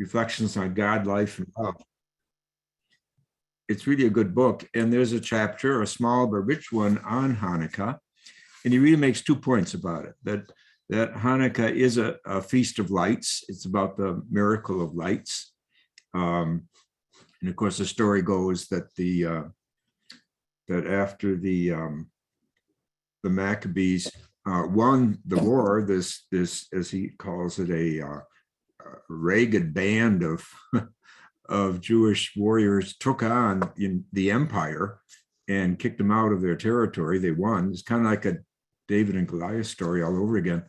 Reflections on God, Life, and Love. It's really a good book. And there's a chapter, a small but rich one, on Hanukkah. And he really makes 2 points about it, that Hanukkah is a feast of lights. It's about the miracle of lights. And of course, the story goes that that after the Maccabees won the war, this as he calls it, a ragged band of Jewish warriors took on in the empire and kicked them out of their territory. They won. It's kind of like a David and Goliath story all over again.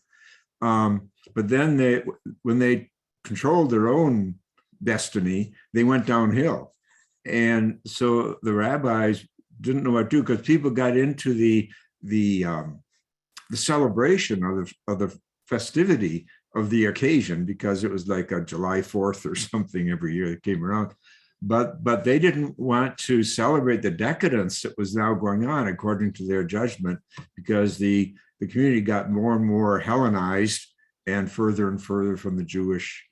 But then when they controlled their own destiny, they went downhill. And so the rabbis didn't know what to do, because people got into the celebration of the festivity of the occasion, because it was like a July 4th or something every year that came around. But they didn't want to celebrate the decadence that was now going on according to their judgment, because the community got more and more Hellenized and further from the Jewish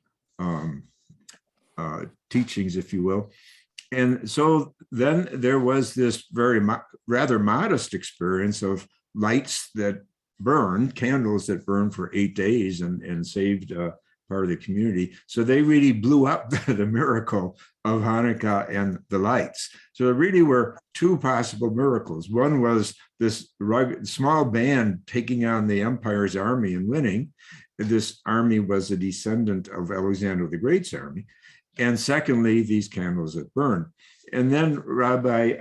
teachings, if you will. And so then there was this rather modest experience of lights that burned, candles that burned for 8 days and saved part of the community. So they really blew up the miracle of Hanukkah and the lights. So there really were 2 possible miracles. One was this small band taking on the empire's army and winning. This army was a descendant of Alexander the Great's army. And secondly, these candles that burned. And then Rabbi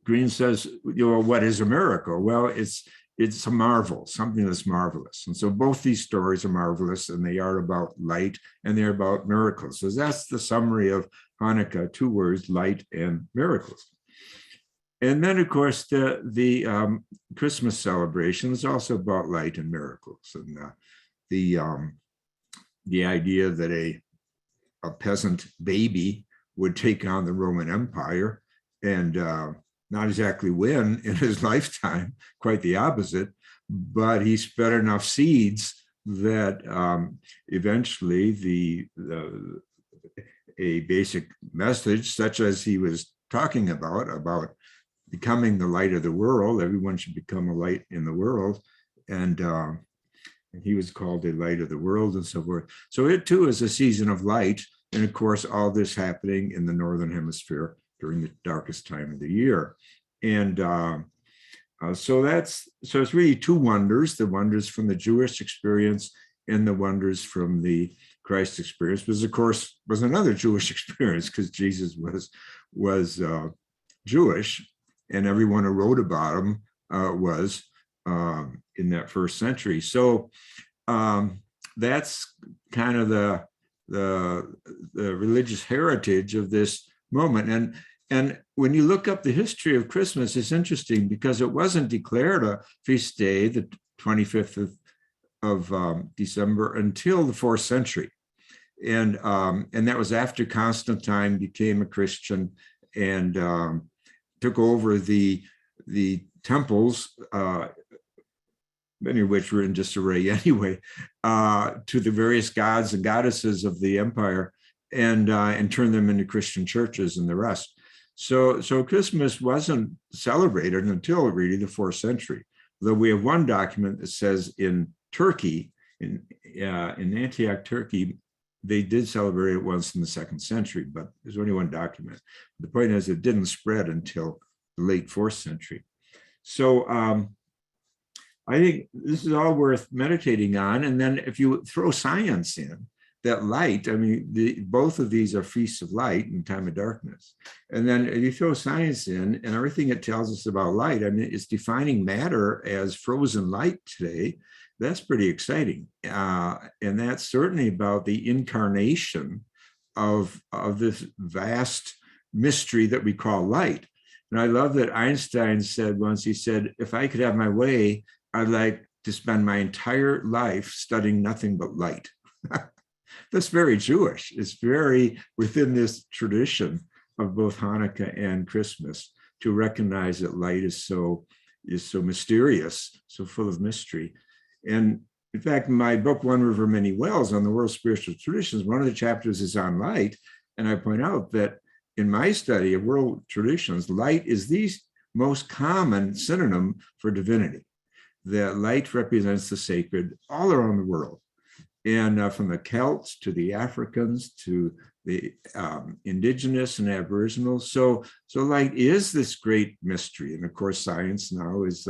Green says, what is a miracle? Well, it's a marvel, something that's marvelous. And so both these stories are marvelous, and they are about light and they're about miracles. So that's the summary of Hanukkah, 2 words, light and miracles. And then, of course, the Christmas celebration is also about light and miracles. And the idea that a peasant baby would take on the Roman Empire and not exactly win in his lifetime, quite the opposite, but he spread enough seeds that eventually a basic message, such as he was talking about becoming the light of the world, everyone should become a light in the world, and he was called a light of the world and so forth. So it too is a season of light, and of course all this happening in the Northern Hemisphere during the darkest time of the year. And so it's really 2 wonders, the wonders from the Jewish experience and the wonders from the Christ experience, which of course was another Jewish experience, because Jesus was Jewish, and everyone who wrote about him was in that first century. So that's kind of the religious heritage of this moment. And when you look up the history of Christmas, it's interesting, because it wasn't declared a feast day, the 25th of December, until the 4th century. And that was after Constantine became a Christian and took over the temples, many of which were in disarray anyway, to the various gods and goddesses of the empire, and turned them into Christian churches and the rest. So Christmas wasn't celebrated until really the 4th century. Though we have one document that says in Turkey, in Antioch, Turkey, they did celebrate it once in the 2nd century, but there's only one document. The point is, it didn't spread until the late 4th century. So I think this is all worth meditating on. And then if you throw science in, that light, I mean, both of these are feasts of light in time of darkness. And then if you throw science in, and everything it tells us about light, I mean, it's defining matter as frozen light today. That's pretty exciting. And that's certainly about the incarnation of this vast mystery that we call light. And I love that Einstein said once, he said, if I could have my way, I'd like to spend my entire life studying nothing but light. That's very Jewish. It's very within this tradition of both Hanukkah and Christmas to recognize that light is so mysterious, so full of mystery. And In fact, in my book, One River, Many Wells, on the world's spiritual traditions, one of the chapters is on light. And I point out that in my study of world traditions, light is the most common synonym for divinity. That light represents the sacred all around the world. And from the Celts to the Africans to the indigenous and aboriginal. So light is this great mystery. And of course, science now is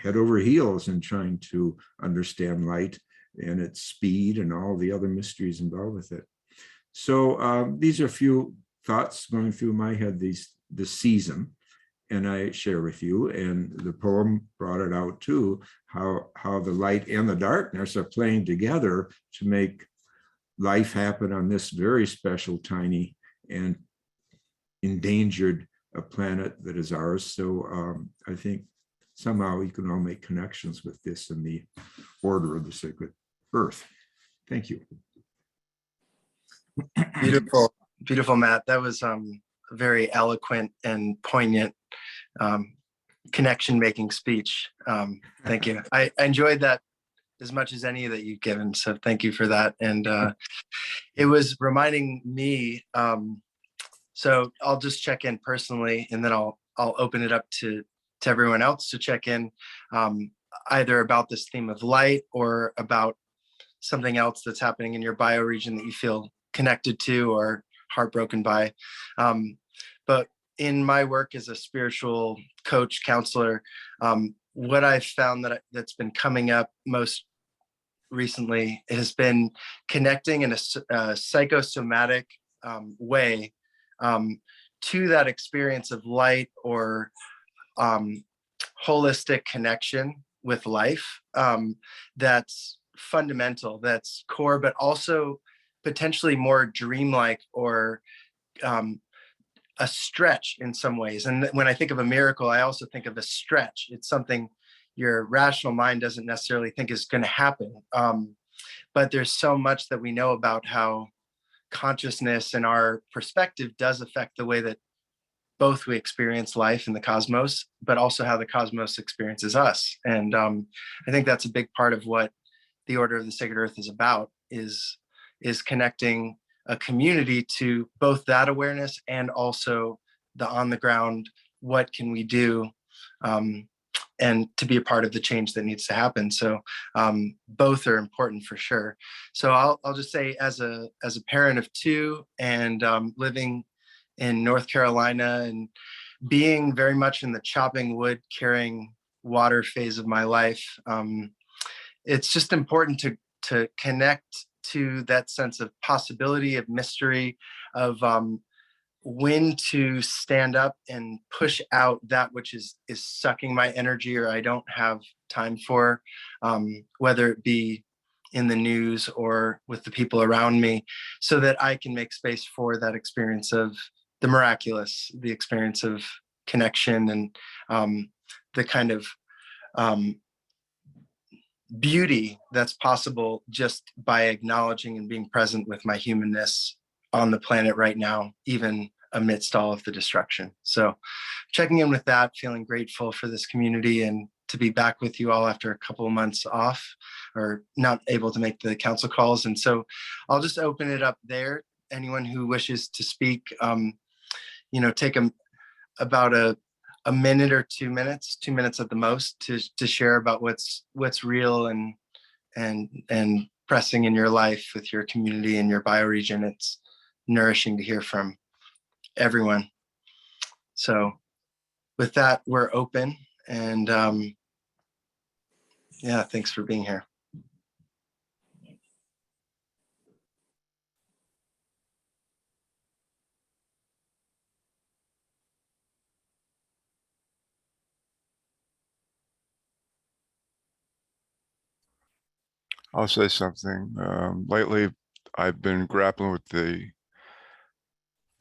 head over heels in trying to understand light and its speed and all the other mysteries involved with it. So these are a few thoughts going through my head this season, and I share with you. And the poem brought it out too, how the light and the darkness are playing together to make life happen on this very special, tiny, and endangered planet that is ours. So I think somehow we can all make connections with this in the order of the sacred earth. Thank you. Beautiful, beautiful, Matt. That was very eloquent and poignant connection-making speech. Thank you. I enjoyed that as much as any that you've given. So thank you for that. And it was reminding me. So I'll just check in personally, and then I'll open it up to everyone else to check in, either about this theme of light or about something else that's happening in your bioregion that you feel connected to or heartbroken by. But in my work as a spiritual coach, counselor, what I've found that's been coming up most recently has been connecting in a psychosomatic way to that experience of light or holistic connection with life that's fundamental, that's core, but also potentially more dreamlike or a stretch in some ways. And when I think of a miracle, I also think of a stretch. It's something your rational mind doesn't necessarily think is going to happen. But there's so much that we know about how consciousness and our perspective does affect the way that both we experience life in the cosmos, but also how the cosmos experiences us. And I think that's a big part of what the Order of the Sacred Earth is about, is connecting a community to both that awareness and also the on the ground, what can we do, and to be a part of the change that needs to happen. So both are important for sure. So I'll just say, as a parent of two and living in North Carolina and being very much in the chopping wood, carrying water phase of my life, it's just important to connect to that sense of possibility, of mystery, of when to stand up and push out that which is sucking my energy or I don't have time for, whether it be in the news or with the people around me, so that I can make space for that experience of the miraculous, the experience of connection, and the kind of beauty that's possible just by acknowledging and being present with my humanness on the planet right now, even amidst all of the destruction. So checking in with that, feeling grateful for this community and to be back with you all after a couple of months off or not able to make the council calls. And so I'll just open it up there. Anyone who wishes to speak, take about a minute or 2 minutes, 2 minutes at the most, to share about what's real and pressing in your life with your community and your bioregion. It's nourishing to hear from everyone. So with that, we're open, and thanks for being here. I'll say something. Lately, I've been grappling with the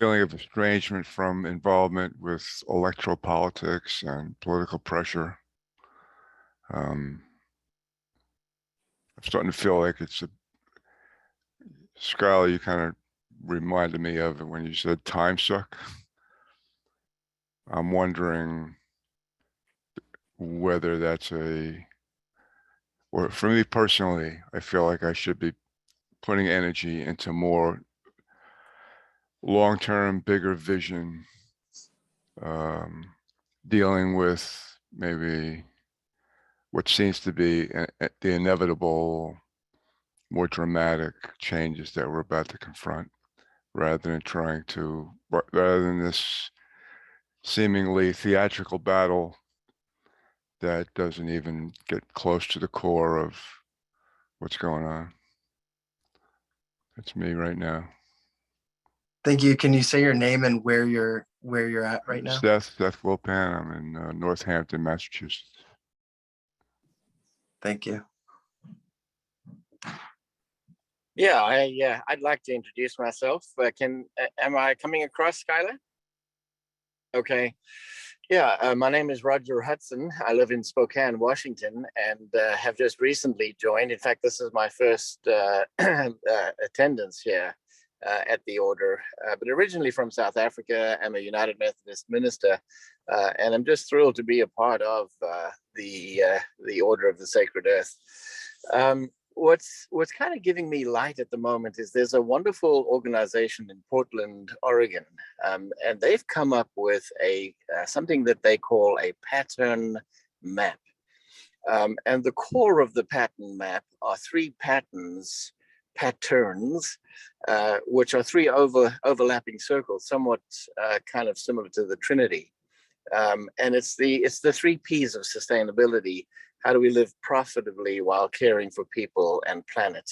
feeling of estrangement from involvement with electoral politics and political pressure. I'm starting to feel like it's Skylar, you kind of reminded me of it when you said time suck. I'm wondering whether that's a or for me personally, I feel like I should be putting energy into more long-term, bigger vision, dealing with maybe what seems to be the inevitable, more dramatic changes that we're about to confront, rather than this seemingly theatrical battle that doesn't even get close to the core of what's going on. That's me right now. Thank you. Can you say your name and where you're at right now? Seth Wilpan. I'm in Northampton, Massachusetts. Thank you. Yeah, I'd like to introduce myself. Am I coming across, Skylar? Okay. Yeah, my name is Roger Hudson. I live in Spokane, Washington, and have just recently joined. In fact, this is my first attendance here at the order, but originally from South Africa. I'm a United Methodist minister, and I'm just thrilled to be a part of the Order of the Sacred Earth. What's kind of giving me light at the moment is there's a wonderful organization in Portland, Oregon, and they've come up with something that they call a pattern map. And the core of the pattern map are three patterns, which are three overlapping circles, somewhat kind of similar to the Trinity. And it's the three P's of sustainability. How do we live profitably while caring for people and planet?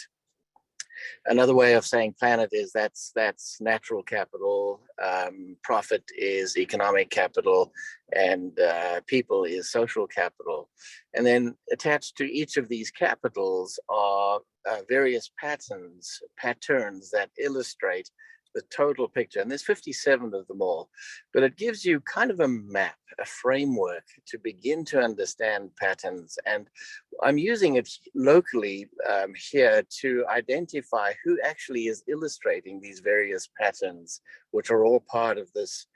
Another way of saying planet is that's natural capital, profit is economic capital, and people is social capital. And then attached to each of these capitals are various patterns that illustrate the total picture. And there's 57 of them all, but it gives you kind of a map, a framework to begin to understand patterns. And I'm using it locally here to identify who actually is illustrating these various patterns, which are all part of this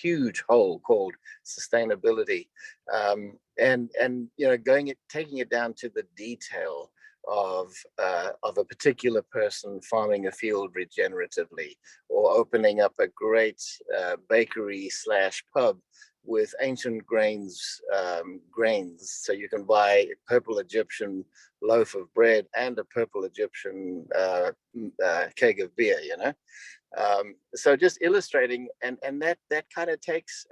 huge whole called sustainability. And taking it down to the detail of a particular person farming a field regeneratively, or opening up a great bakery / pub with ancient grains, so you can buy a purple Egyptian loaf of bread and a purple Egyptian keg of beer, so just illustrating, and that kind of takes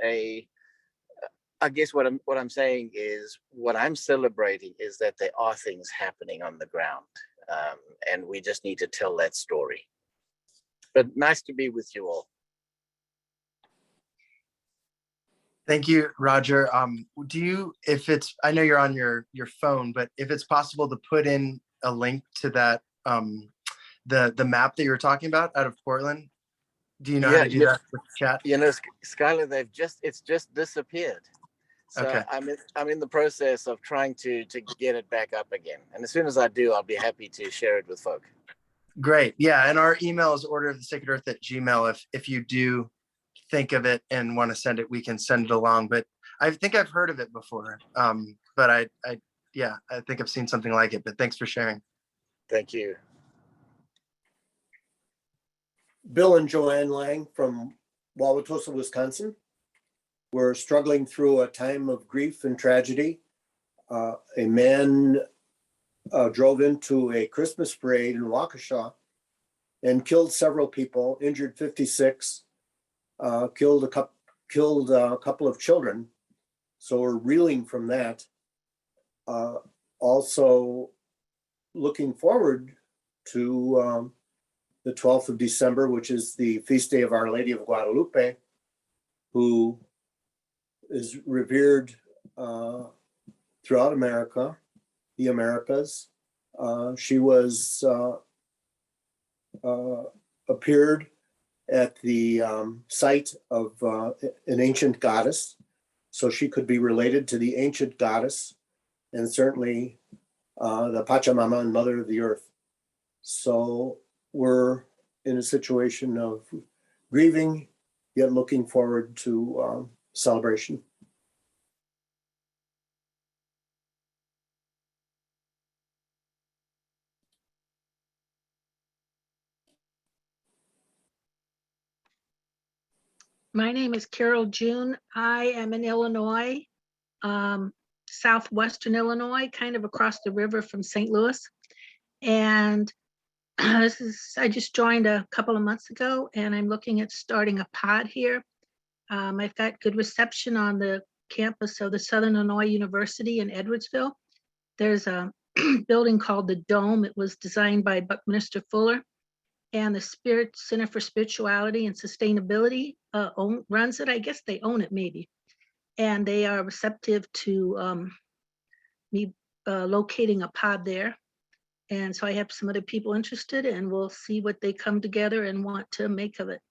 I guess what I'm saying is, what I'm celebrating is that there are things happening on the ground, and we just need to tell that story. But nice to be with you all. Thank you, Roger. I know you're on your phone, but if it's possible to put in a link to that, the map that you were talking about out of Portland, do you know how to do that with chat? Skylar, it's just disappeared. So okay. I'm in the process of trying to get it back up again. And as soon as I do, I'll be happy to share it with folk. Great. Yeah. And our email is orderofthesacredearth@gmail.com. If you do think of it and want to send it, we can send it along. But I think I've heard of it before. But I think I've seen something like it. But thanks for sharing. Thank you. Bill and Joanne Lang from Wauwatosa, Wisconsin. We're struggling through a time of grief and tragedy. A man drove into a Christmas parade in Waukesha and killed several people, injured 56, killed a couple of children. So we're reeling from that. Also looking forward to the 12th of December, which is the feast day of Our Lady of Guadalupe, who is revered throughout America, the Americas. She was appeared at the site of an ancient goddess, so she could be related to the ancient goddess, and certainly the Pachamama and Mother of the Earth. So we're in a situation of grieving, yet looking forward to celebration. My name is Carol June. I am in Illinois, southwestern Illinois, kind of across the river from St. Louis. And I just joined a couple of months ago, and I'm looking at starting a pod here. I've got good reception on the campus of the Southern Illinois University in Edwardsville. There's a building called the Dome. It was designed by Buckminster Fuller, and the Spirit Center for Spirituality and Sustainability runs it. I guess they own it, maybe. And they are receptive to me locating a pod there. And so I have some other people interested, and we'll see what they come together and want to make of it.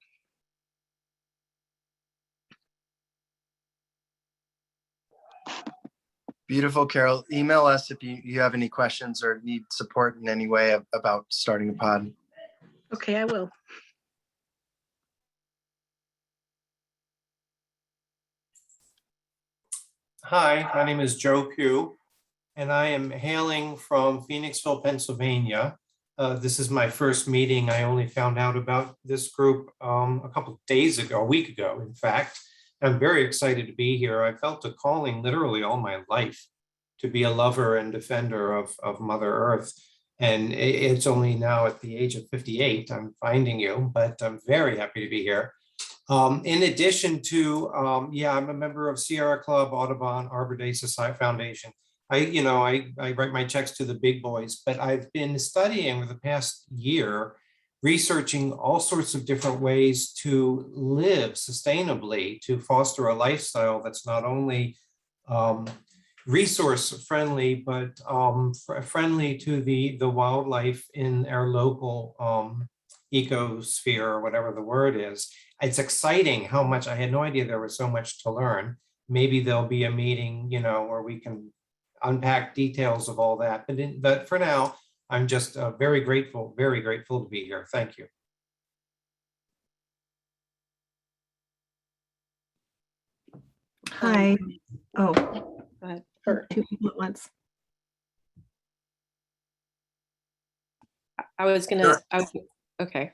Beautiful, Carol. Email us if you have any questions or need support in any way about starting a pod. Okay, I will. Hi, my name is Joe Pugh, and I am hailing from Phoenixville, Pennsylvania. This is my first meeting. I only found out about this group a couple of days ago, a week ago, in fact. I'm very excited to be here. I felt a calling literally all my life to be a lover and defender of Mother Earth. And it's only now at the age of 58, I'm finding you, but I'm very happy to be here. In addition to, I'm a member of Sierra Club, Audubon, Arbor Day Society Foundation. I write my checks to the big boys, but I've been studying over the past year, researching all sorts of different ways to live sustainably, to foster a lifestyle that's not only resource friendly, but friendly to the wildlife in our local ecosphere, or whatever the word is. It's exciting how much, I had no idea there was so much to learn. Maybe there'll be a meeting, where we can unpack details of all that. But for now, I'm just very grateful to be here. Thank you. Hi. Oh, go ahead. Or two people at once. Okay.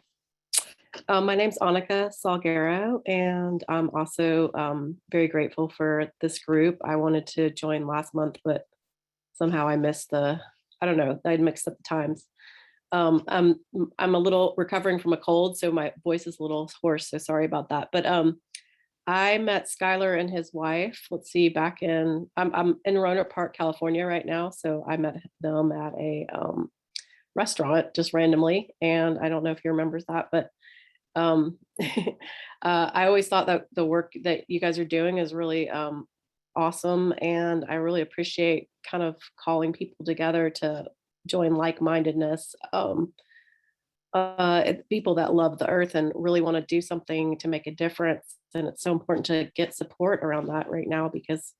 My name's Annika Salguero, and I'm also very grateful for this group. I wanted to join last month, but somehow I missed I mixed up the times. I'm a little recovering from a cold, so my voice is a little hoarse, so sorry about that. But I met Skylar and his wife, I'm in Roanoke Park, California right now. So I met them at a restaurant just randomly. And I don't know if he remembers that, but I always thought that the work that you guys are doing is really awesome. And I really appreciate kind of calling people together to join like-mindedness, people that love the earth and really want to do something to make a difference. And it's so important to get support around that right now, because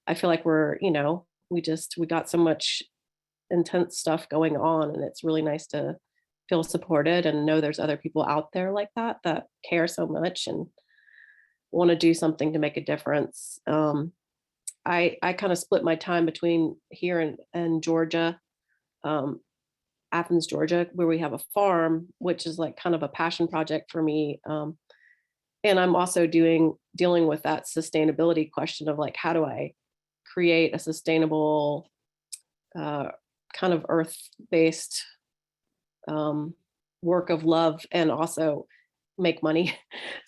I feel like we got so much intense stuff going on, and it's really nice to feel supported and know there's other people out there like that care so much and want to do something to make a difference. I kind of split my time between here and Georgia, Athens, Georgia, where we have a farm, which is like kind of a passion project for me. And I'm also dealing with that sustainability question of like, how do I create a sustainable kind of earth-based work of love and also make money.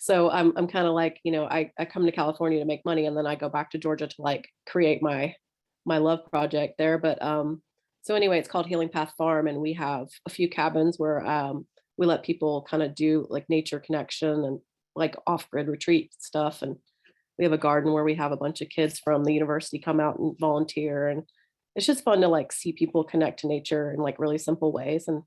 So I'm kind of like, I come to California to make money, and then I go back to Georgia to like create my love project there. But so anyway, it's called Healing Path Farm, and we have a few cabins where we let people kind of do like nature connection and like off-grid retreat stuff. And we have a garden where we have a bunch of kids from the university come out and volunteer. And it's just fun to like see people connect to nature in like really simple ways. And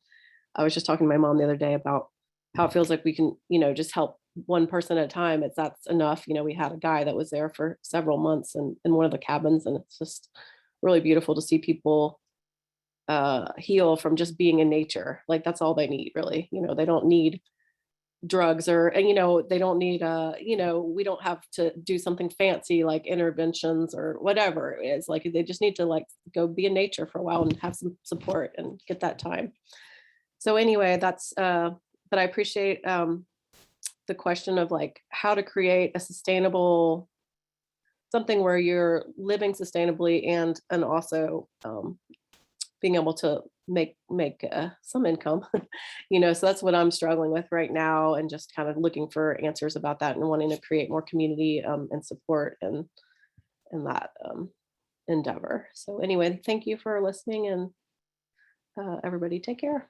I was just talking to my mom the other day about how it feels like we can, just help one person at a time. That's enough. We had a guy that was there for several months in one of the cabins, and it's just really beautiful to see people heal from just being in nature. Like that's all they need, really. They don't need drugs or they don't need we don't have to do something fancy like interventions or whatever it is. Like they just need to like go be in nature for a while and have some support and get that time. So anyway, that's but I appreciate the question of like how to create a sustainable something where you're living sustainably and also being able to make some income, so that's what I'm struggling with right now, and just kind of looking for answers about that and wanting to create more community and support and that endeavor. So anyway, thank you for listening, and everybody take care.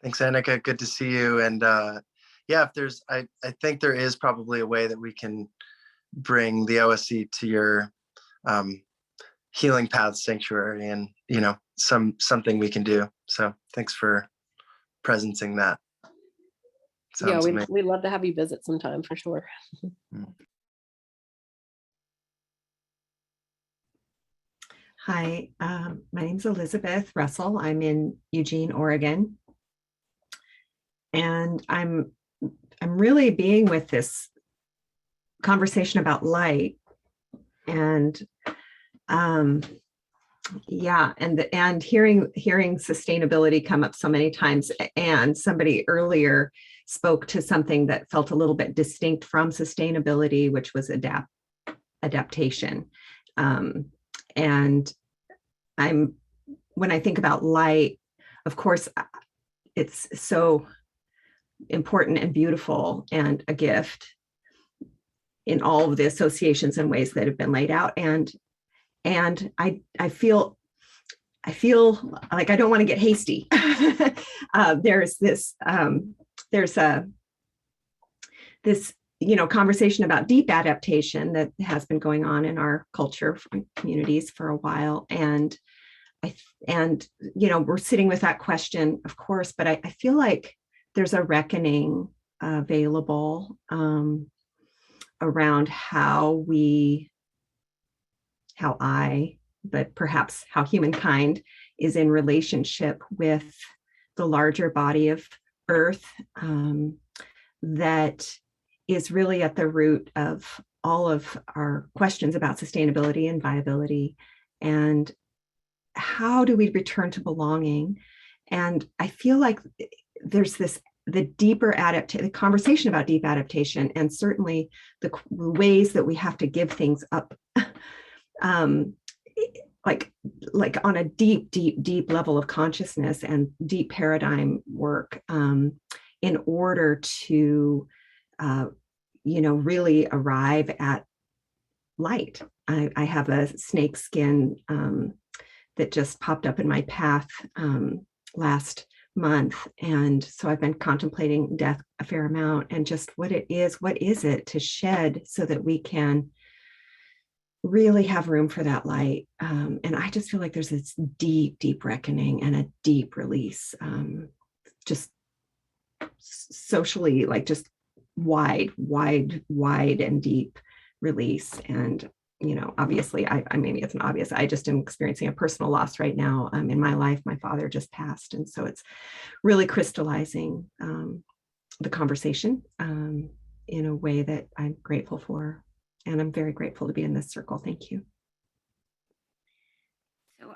Thanks, Annika. Good to see you. And yeah, if there's, I think there is probably a way that we can bring the OSC to your Healing Paths Sanctuary, and something we can do. So thanks for presencing that. Sounds amazing. We'd love to have you visit sometime for sure. Hi, my name's Elizabeth Russell. I'm in Eugene, Oregon. And I'm really being with this conversation about light, and and hearing sustainability come up so many times. And somebody earlier spoke to something that felt a little bit distinct from sustainability, which was adaptation. And when I think about light, of course, it's so important and beautiful and a gift in all of the associations and ways that have been laid out. And I feel like I don't want to get hasty. There's this conversation about deep adaptation that has been going on in our culture and communities for a while. And we're sitting with that question, of course, but I feel like there's a reckoning available around how but perhaps how humankind is in relationship with the larger body of Earth, that is really at the root of all of our questions about sustainability and viability, and how do we return to belonging. And I feel like there's the conversation about deep adaptation, and certainly the ways that we have to give things up, like on a deep level of consciousness and deep paradigm work, in order to really arrive at light. I have a snake skin that just popped up in my path last month, and so I've been contemplating death a fair amount, and just what is it to shed so that we can really have room for that light. And I just feel like there's this deep reckoning and a deep release, just socially, like just wide and deep release. And obviously, I maybe it's not obvious, I just am experiencing a personal loss right now in my life. My father just passed, and so it's really crystallizing the conversation in a way that I'm grateful for. And I'm very grateful to be in this circle. Thank you. So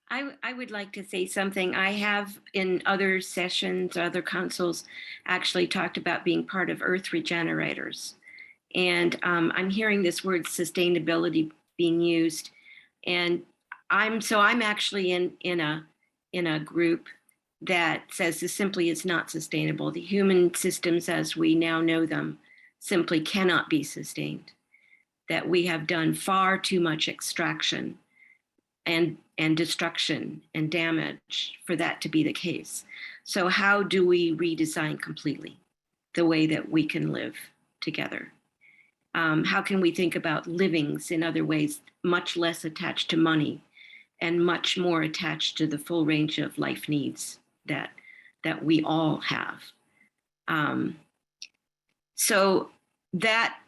I would like to say something. I have in other sessions, other councils, actually talked about being part of Earth Regenerators. And I'm hearing this word sustainability being used. And I'm actually in a group that says this simply is not sustainable. The human systems as we now know them simply cannot be sustained, that we have done far too much extraction and destruction and damage for that to be the case. So how do we redesign completely the way that we can live together? How can we think about livings in other ways, much less attached to money and much more attached to the full range of life needs that we all have? So that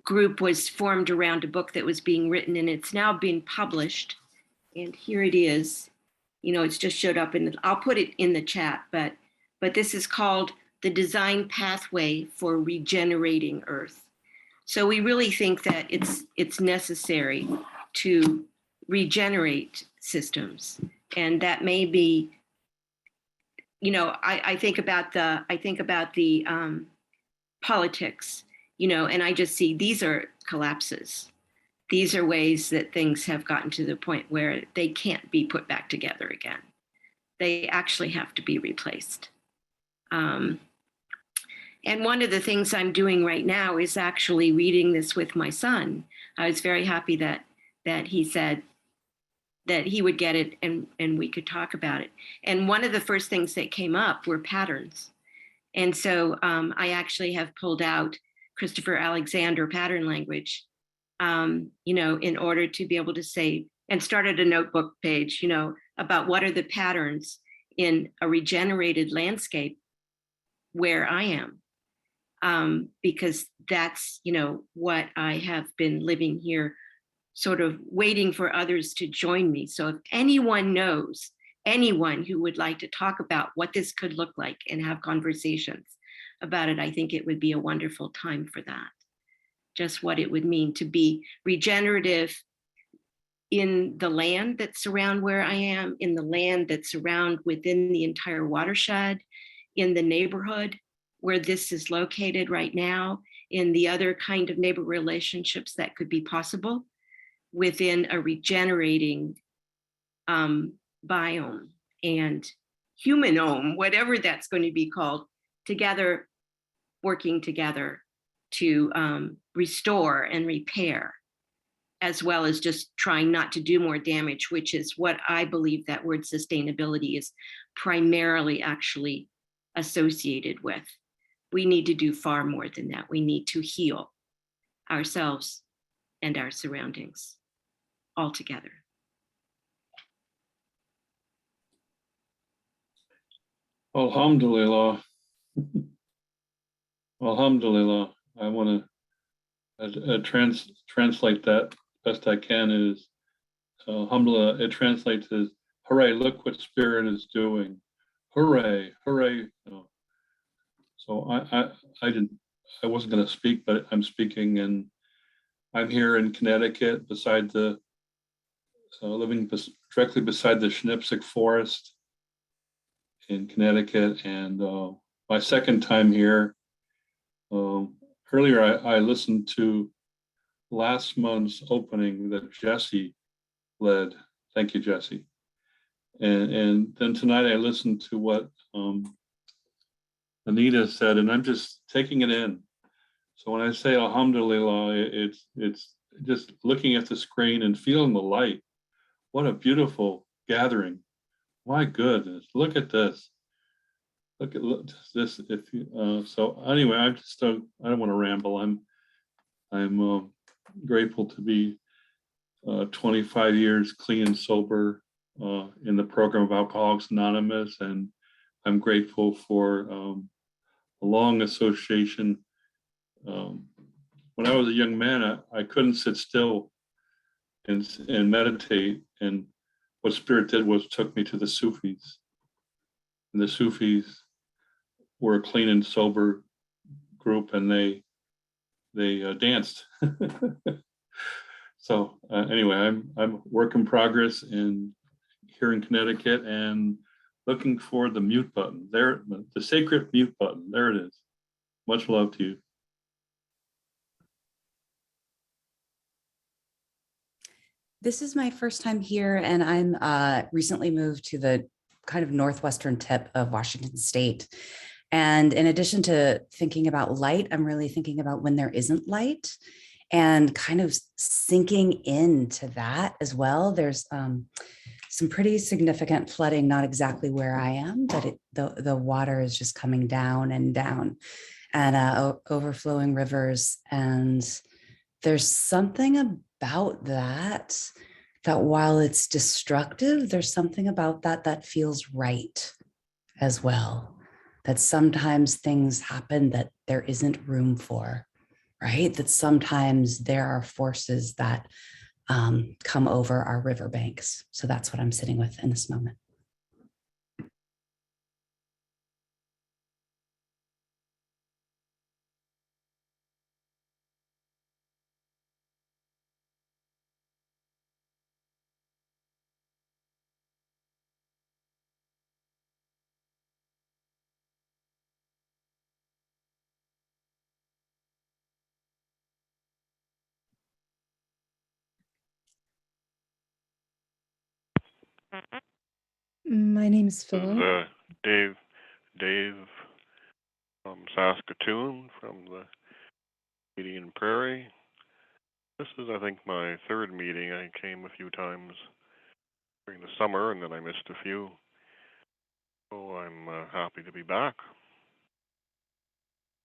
group was formed around a book that was being written, and it's now being published. And here it is. It's just showed up I'll put it in the chat, but this is called The Design Pathway for Regenerating Earth. So we really think that it's necessary to regenerate systems, and that may be I think about the politics, and I just see these are collapses. These are ways that things have gotten to the point where they can't be put back together again. They actually have to be replaced. And one of the things I'm doing right now is actually reading this with my son. I was very happy that he said that he would get it and we could talk about it. And one of the first things that came up were patterns. And so I actually have pulled out Christopher Alexander pattern language, in order to be able to say, and started a notebook page, about what are the patterns in a regenerated landscape where I am. Because that's, what I have been living here, sort of waiting for others to join me. So if anyone knows anyone who would like to talk about what this could look like and have conversations about it, I think it would be a wonderful time for that. Just what it would mean to be regenerative in the land that surround where I am, in the land that surround within the entire watershed, in the neighborhood where this is located right now, in the other kind of neighbor relationships that could be possible within a regenerating biome and humanome, whatever that's going to be called, together, working together to restore and repair, as well as just trying not to do more damage, which is what I believe that word sustainability is primarily actually associated with. We need to do far more than that. We need to heal ourselves and our surroundings altogether. Alhamdulillah. Alhamdulillah. I want to translate that best I can. Is alhamdulillah. It translates as hooray! Look what Spirit is doing. Hooray! Hooray! So I wasn't going to speak, but I'm speaking, and I'm here in Connecticut, beside the living directly beside the Schnipsic Forest in Connecticut, and my second time here. Earlier, I listened to last month's opening that Jesse led. Thank you, Jesse. And then tonight I listened to what Anita said, and I'm just taking it in. So when I say alhamdulillah, it's just looking at the screen and feeling the light. What a beautiful gathering. My goodness, look at this. Look at this. If you so anyway, I don't want to ramble. I'm grateful to be 25 years clean and sober in the program of Alcoholics Anonymous, and I'm grateful for a long association. When I was a young man, I couldn't sit still and meditate, and what Spirit did was took me to the Sufis, and the Sufis were a clean and sober group, and they danced. So anyway, I'm work in progress here in Connecticut, and looking for the mute button there, the sacred mute button. There it is. Much love to you. This is my first time here, and I'm recently moved to the kind of northwestern tip of Washington State. And in addition to thinking about light, I'm really thinking about when there isn't light and kind of sinking into that as well. There's some pretty significant flooding, not exactly where I am, but the water is just coming down and down, and overflowing rivers. And there's something about that while it's destructive, there's something about that feels right as well. That sometimes things happen that there isn't room for, right? That sometimes there are forces that come over our riverbanks. So that's what I'm sitting with in this moment. My name is This is Philip. Dave from Saskatoon, from the Canadian Prairie. This is, I think, my third meeting. I came a few times during the summer, and then I missed a few. So I'm happy to be back.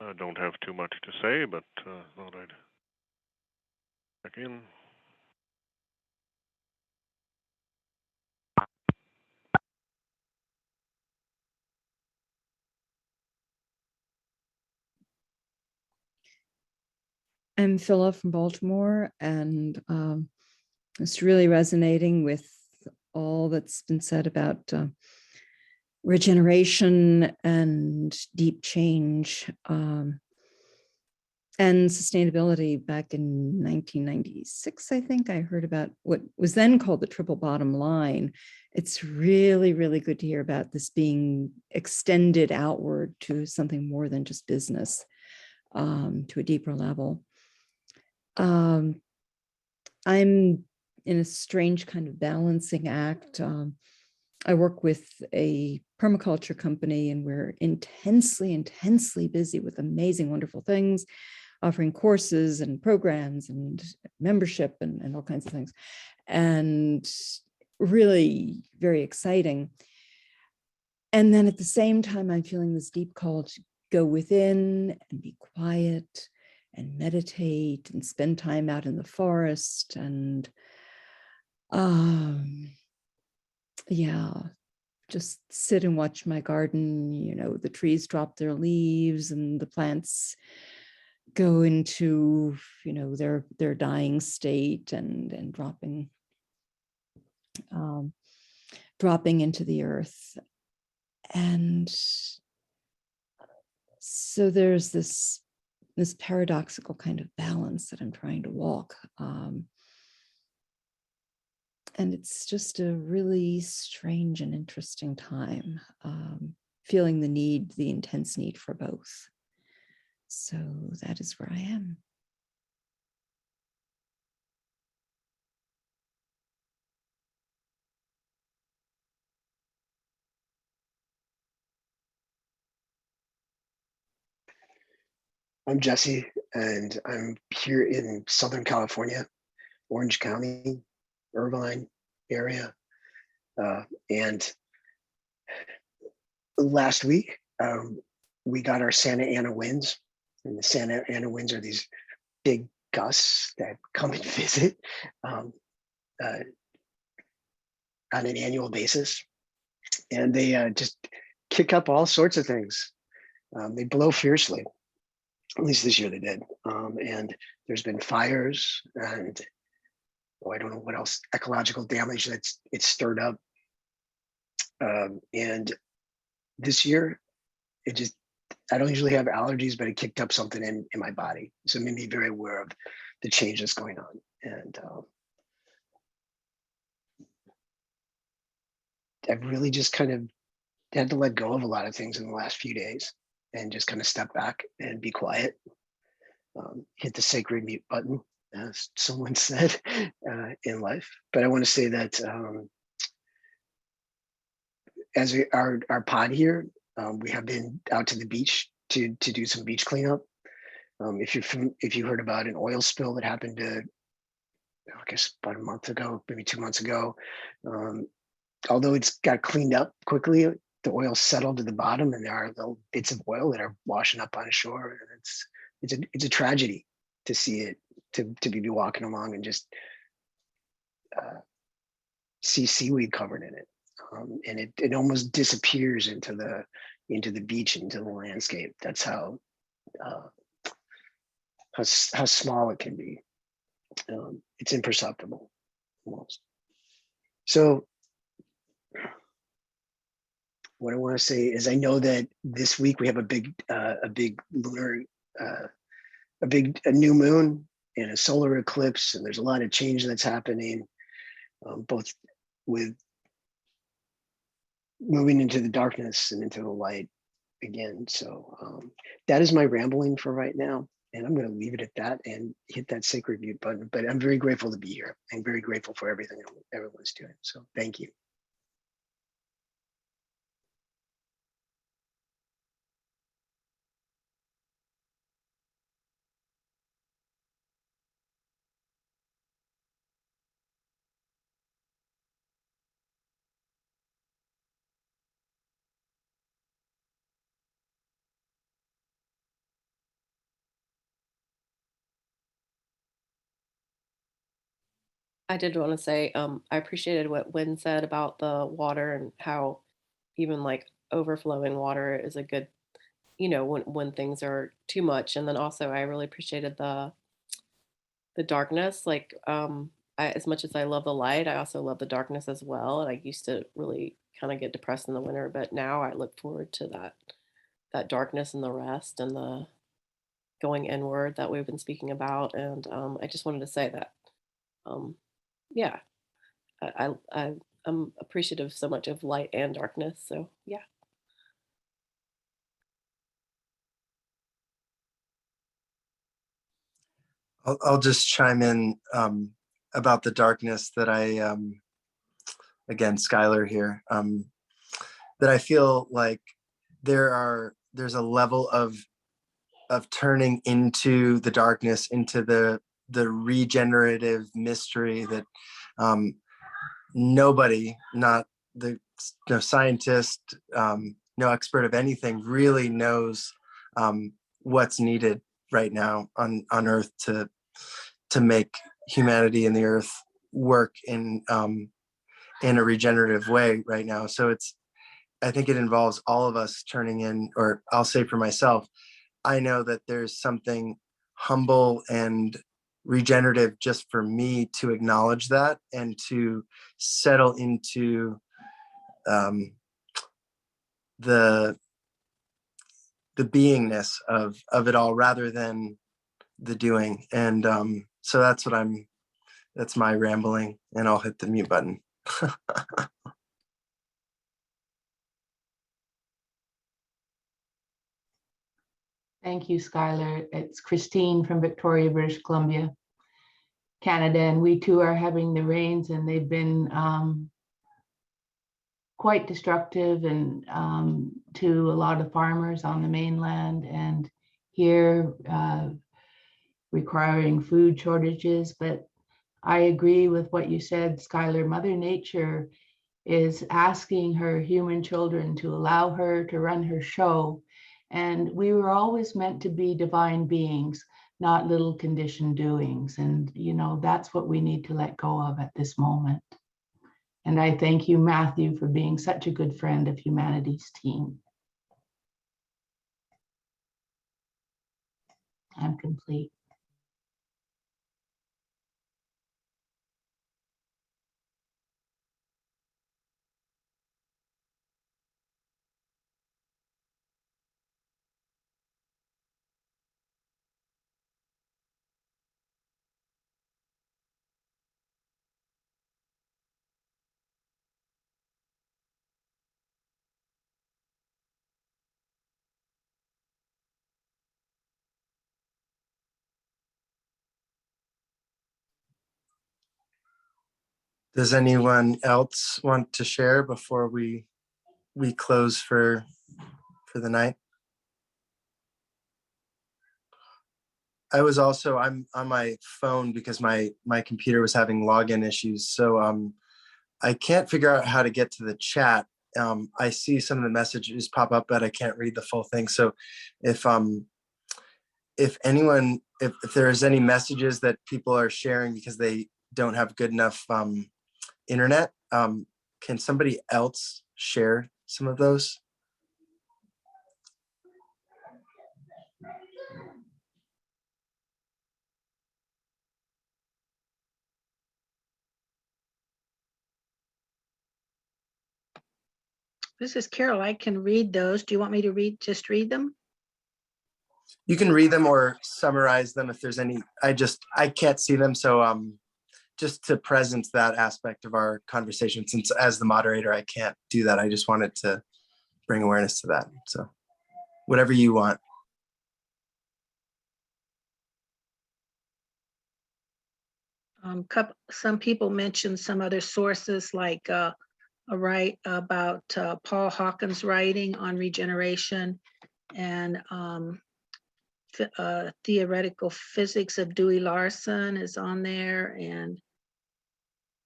I don't have too much to say, but thought I'd check in. I'm Philip from Baltimore, and it's really resonating with all that's been said about regeneration and deep change and sustainability. Back in 1996, I think I heard about what was then called the triple bottom line. It's really, really good to hear about this being extended outward to something more than just business, to a deeper level. I'm in a strange kind of balancing act. I work with a permaculture company, and we're intensely busy with amazing, wonderful things, offering courses and programs and membership and all kinds of things. And really very exciting. And then at the same time, I'm feeling this deep call to go within and be quiet and meditate and spend time out in the forest and just sit and watch my garden. You know, the trees drop their leaves and the plants go into, you know, their dying state and dropping into the earth. And so there's this paradoxical kind of balance that I'm trying to walk. And it's just a really strange and interesting time, feeling the intense need for both. So that is where I am. I'm Jesse, and I'm here in Southern California, Orange County, Irvine area. And last week, we got our Santa Ana winds. And the Santa Ana winds are these big gusts that come and visit on an annual basis. And they just kick up all sorts of things. They blow fiercely. At least this year they did. And there's been fires and I don't know what else, ecological damage that's stirred up. And this year, I don't usually have allergies, but it kicked up something in my body. So it made me very aware of the change that's going on. And I've really just kind of had to let go of a lot of things in the last few days and just kind of step back and be quiet. Hit the sacred mute button, as someone said in life. But I want to say that as our pod here, we have been out to the beach to do some beach cleanup. If you heard about an oil spill that happened I guess about a month ago, maybe 2 months ago, although it's got cleaned up quickly, the oil settled to the bottom, and there are little bits of oil that are washing up on shore, and it's a tragedy to see it, to be walking along and just see seaweed covered in it, and it almost disappears into the beach, into the landscape. That's how small it can be. It's imperceptible almost. So what I want to say is, I know that this week we have a big lunar, a new moon and a solar eclipse, and there's a lot of change that's happening, both with moving into the darkness and into the light again. So that is my rambling for right now, and I'm going to leave it at that and hit that sacred mute button. But I'm very grateful to be here and very grateful for everything everyone's doing. So thank you. I did want to say, I appreciated what Wynn said about the water and how even like overflowing water is a good, when things are too much. And then also I really appreciated the darkness. Like, as much as I love the light, I also love the darkness as well. And I used to really kind of get depressed in the winter, but now I look forward to that darkness and the rest and the going inward that we've been speaking about. And I just wanted to say that, yeah, I'm appreciative so much of light and darkness. So yeah. I'll just chime in about the darkness that again, Skylar here, that I feel like there's a level of turning into the darkness, into the regenerative mystery that nobody, not no scientist, no expert of anything really knows what's needed right now on Earth to make humanity and the Earth work in a regenerative way right now. So I think it involves all of us turning in, or I'll say for myself, I know that there's something humble and regenerative just for me to acknowledge that and to settle into the beingness of it all rather than the doing. And so that's my rambling, and I'll hit the mute button. Thank you, Skylar. It's Christine from Victoria, British Columbia, Canada, and we too are having the rains, and they've been quite destructive and to a lot of farmers on the mainland, and here requiring food shortages. But I agree with what you said, Skylar. Mother Nature is asking her human children to allow her to run her show. And we were always meant to be divine beings, not little conditioned doings. And, that's what we need to let go of at this moment. And I thank you, Matthew, for being such a good friend of humanity's team. I'm complete. Does anyone else want to share before we close for the night? I was also, I'm on my phone because my computer was having login issues. So I can't figure out how to get to the chat. I see some of the messages pop up, but I can't read the full thing. So if anyone, if there is any messages that people are sharing because they don't have good enough internet, can somebody else share some of those? This is Carol. I can read those. Do you want me to just read them? You can read them or summarize them if there's any. I can't see them. So just to present that aspect of our conversation, since as the moderator, I can't do that. I just wanted to bring awareness to that. So whatever you want. Some people mentioned some other sources like a write about Paul Hawkins' writing on regeneration and theoretical physics of Dewey Larson is on there, and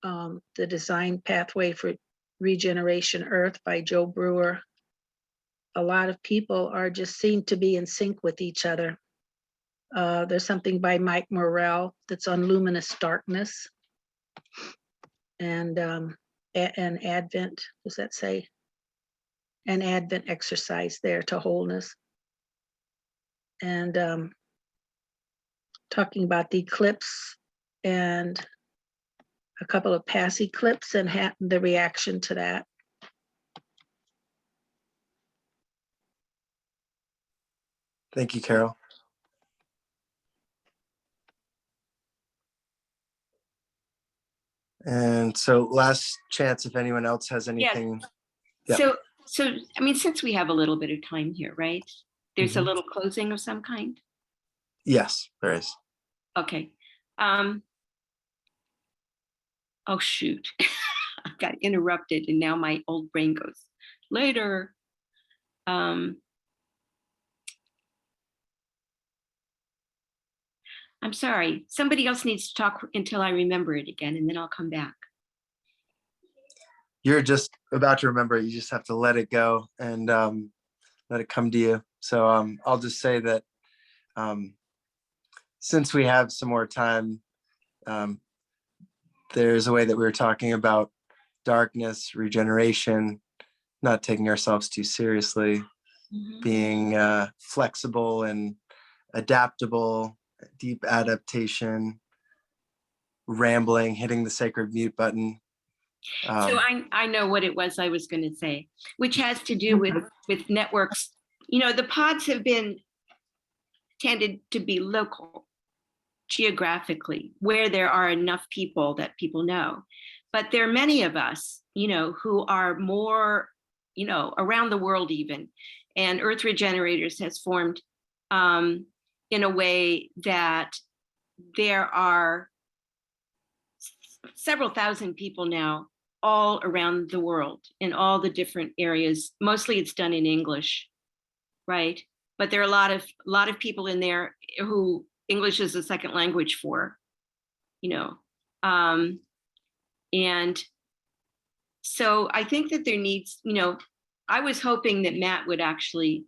the design pathway for regeneration Earth by Joe Brewer. A lot of people just seem to be in sync with each other. There's something by Mike Morrell that's on luminous darkness. And an Advent, does that say? An Advent exercise there to wholeness. And talking about the eclipse and a couple of past eclipse and the reaction to that. Thank you, Carol. And so last chance if anyone else has anything. Yeah. So I mean, since we have a little bit of time here, right? There's a Mhm. little closing of some kind. Yes, there is. Okay. Oh shoot. I got interrupted and now my old brain goes later. I'm sorry. Somebody else needs to talk until I remember it again, and then I'll come back. You're just about to remember it. You just have to let it go and let it come to you. So I'll just say that since we have some more time, there's a way that we were talking about darkness, regeneration, not taking ourselves too seriously, being flexible and adaptable, deep adaptation, rambling, hitting the sacred mute button. So I know what it was I was going to say, which has to do with networks. You know, the pods have been tended to be local, geographically, where there are enough people that people know. But there are many of us, you know, who are more, you know, around the world even. And Earth Regenerators has formed in a way that there are several thousand people now all around the world in all the different areas. Mostly it's done in English, right? But there are a lot of people in there who English is a second language for, you know. And so I think that there needs, you know, I was hoping that Matt would actually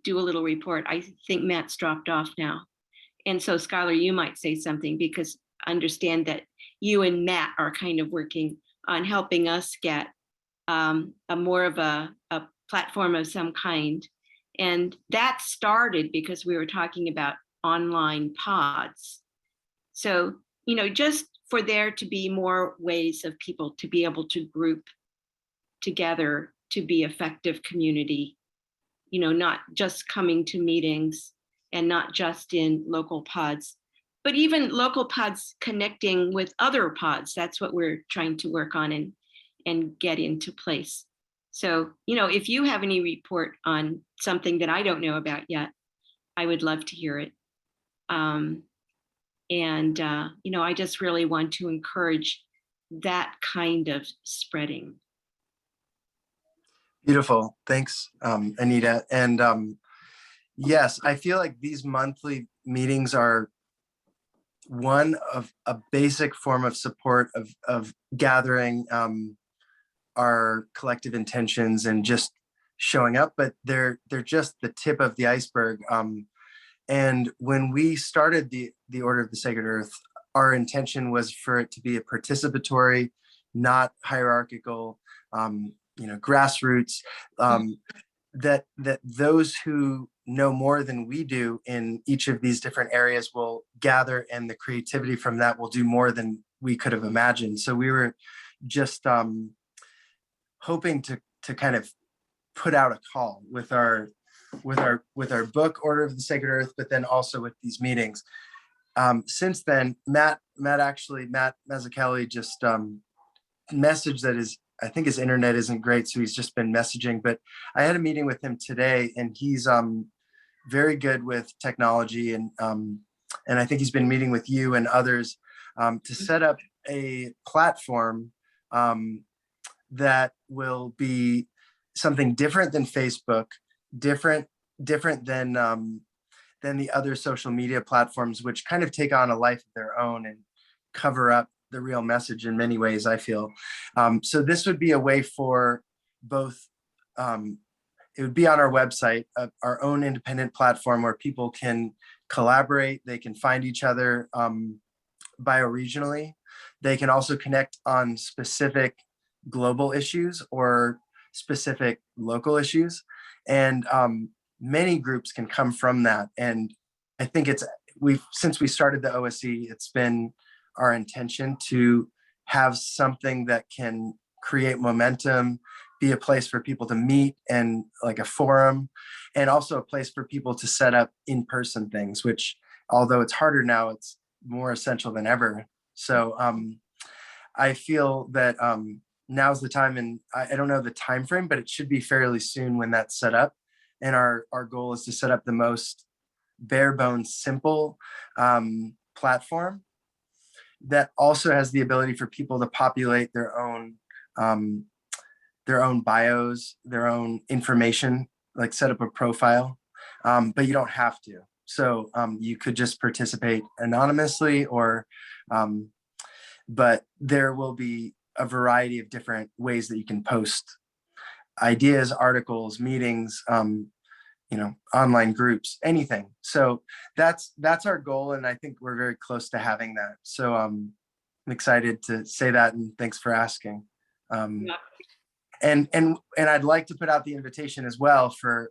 do a little report. I think Matt's dropped off now. And so Skylar, you might say something, because I understand that you and Matt are kind of working on helping us get a more of a platform of some kind. And that started because we were talking about online pods. So, you know, just for there to be more ways of people to be able to group together to be effective community, you know, not just coming to meetings and not just in local pods, but even local pods connecting with other pods. That's what we're trying to work on and get into place. So, you know, if you have any report on something that I don't know about yet, I would love to hear it. You know, I just really want to encourage that kind of spreading. Beautiful. Thanks, Anita. And yes, I feel like these monthly meetings are one of a basic form of support of gathering our collective intentions and just showing up, but they're just the tip of the iceberg. And when we started the Order of the Sacred Earth, our intention was for it to be a participatory, not hierarchical, you know, grassroots, that those who know more than we do in each of these different areas will gather, and the creativity from that will do more than we could have imagined. So we were just hoping to kind of put out a call with our book Order of the Sacred Earth, but then also with these meetings. Since then, Matt Mazzucchelli just messaged that I think his internet isn't great, so he's just been messaging. But I had a meeting with him today, and he's very good with technology, and I think he's been meeting with you and others to set up a platform that will be something different than Facebook, different than the other social media platforms, which kind of take on a life of their own and cover up the real message in many ways, I feel. So this would be a way for both, it would be on our website, our own independent platform where people can collaborate, they can find each other bioregionally. They can also connect on specific global issues or specific local issues. And many groups can come from that. And I think since we started the OSC, it's been our intention to have something that can create momentum, be a place for people to meet and like a forum, and also a place for people to set up in-person things, which although it's harder now, it's more essential than ever. So I feel that now's the time, and I don't know the time frame, but it should be fairly soon when that's set up. And our goal is to set up the most bare bones, simple platform that also has the ability for people to populate their own bios, their own information, like set up a profile, but you don't have to. So you could just participate anonymously, or but there will be a variety of different ways that you can post ideas, articles, meetings, online groups, anything. So that's our goal, and I think we're very close to having that. So I'm excited to say that, and thanks for asking. And I'd like to put out the invitation as well for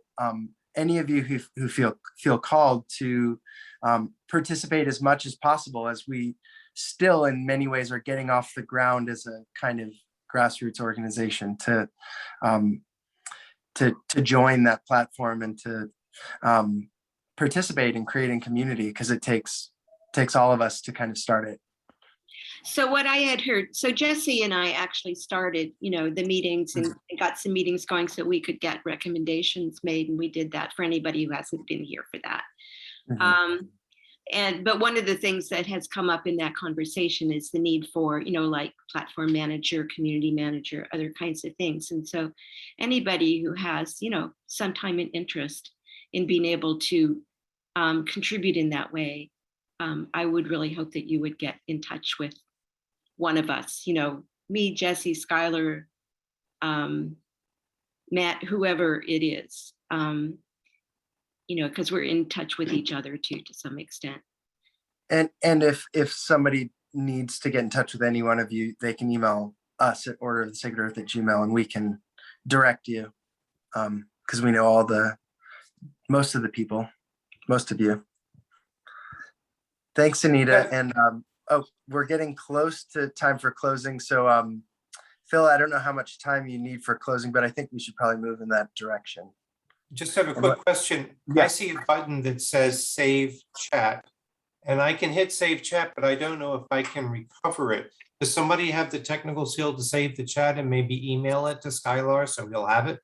any of you who feel called to participate as much as possible, as we still in many ways are getting off the ground as a kind of grassroots organization, to join that platform and to participate in creating community, because it takes all of us to kind of start it. So what I had heard, so Jesse and I actually started, the meetings and got some meetings going so we could get recommendations made. And we did that for anybody who hasn't been here for that. Mm-hmm. But one of the things that has come up in that conversation is the need for, like platform manager, community manager, other kinds of things. And so anybody who has, some time and interest in being able to contribute in that way, I would really hope that you would get in touch with one of us, me, Jesse, Skylar, Matt, whoever it is, because we're in touch with each other too, to some extent. And if somebody needs to get in touch with any one of you, they can email us at orderofthesacredearth@gmail.com, and we can direct you, because we know most of you. Thanks, Anita. And we're getting close to time for closing. So Phil, I don't know how much time you need for closing, but I think we should probably move in that direction. Just have a quick question. Yeah. I see a button that says save chat, and I can hit save chat, but I don't know if I can recover it. Does somebody have the technical skill to save the chat and maybe email it to Skylar so he'll have it?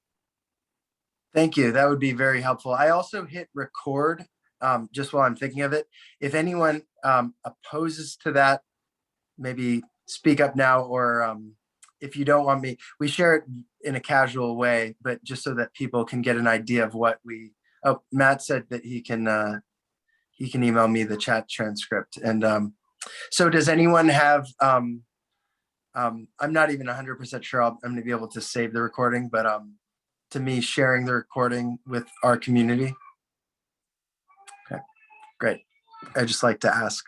Thank you. That would be very helpful. I also hit record just while I'm thinking of it. If anyone opposes to that, maybe speak up now, or if you don't want me, we share it in a casual way, but just so that people can get an idea of what Matt said that he can email me the chat transcript. And so does anyone have, I'm not even 100% sure I'm going to be able to save the recording, but to me, sharing the recording with our community. Okay, great. I just like to ask.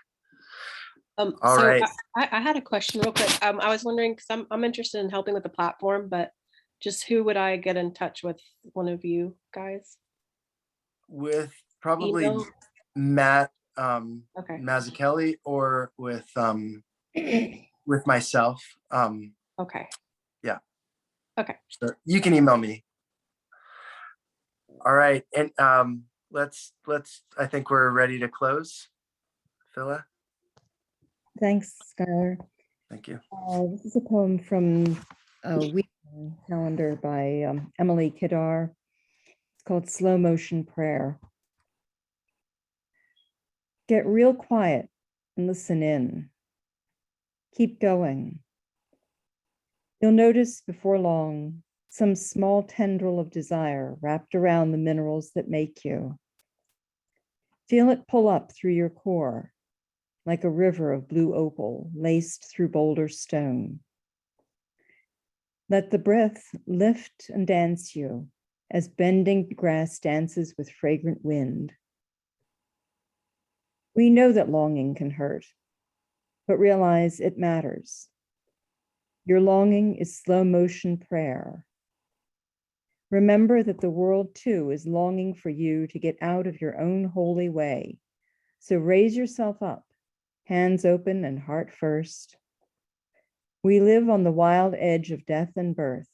All right. I had a question real quick. I was wondering, because I'm interested in helping with the platform, but just who would I get in touch with? One of you guys? With probably Email? Matt Okay. Mazzucchelli, or with myself. Okay. Yeah. Okay. So you can email me. All right. And let's I think we're ready to close. Phila. Thanks, Skylar. Thank you. This is a poem from a weekend calendar by Emily Kidar. It's called Slow Motion Prayer. Get real quiet and listen in. Keep going. You'll notice before long some small tendril of desire wrapped around the minerals that make you. Feel it pull up through your core, like a river of blue opal laced through boulder stone. Let the breath lift and dance you as bending grass dances with fragrant wind. We know that longing can hurt. but realize it matters. Your longing is slow motion prayer. Remember that the world too is longing for you to get out of your own holy way. So raise yourself up, hands open and heart first. We live on the wild edge of death and birth.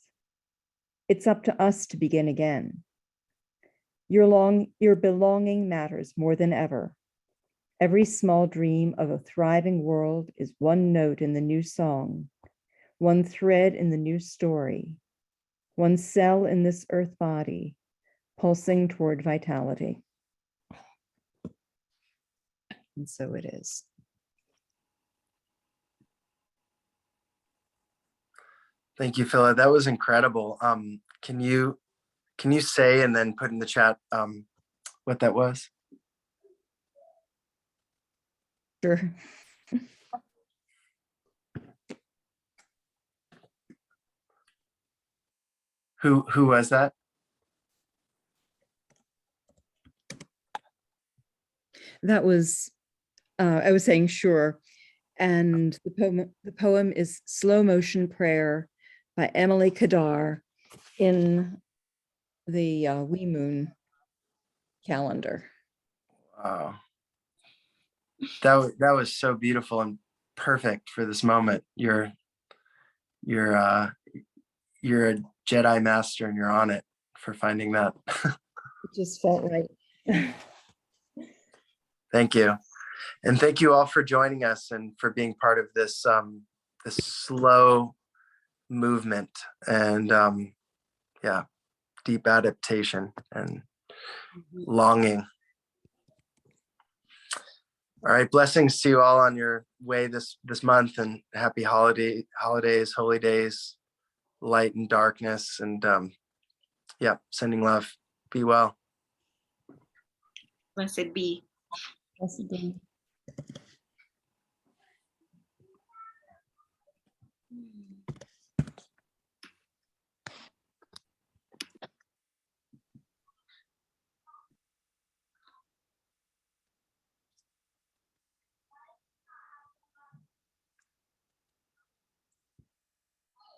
It's up to us to begin again. Your belonging matters more than ever. Every small dream of a thriving world is one note in the new song, one thread in the new story, one cell in this earth body, pulsing toward vitality. And so it is. Thank you, Phila. That was incredible. Can you say and then put in the chat what that was? Sure. Who was that? That was, I was saying sure. And the poem is Slow Motion Prayer by Emily Kadar in the Wee Moon calendar. Wow. That was so beautiful and perfect for this moment. You're a Jedi master and you're on it for finding that. It just felt right. Thank you. And thank you all for joining us and for being part of this this slow movement and yeah, deep adaptation and longing. All right, blessings to you all on your way this month, and happy holidays, holy days, light and darkness, and yeah, sending love. Be well. Blessed be. Blessed be.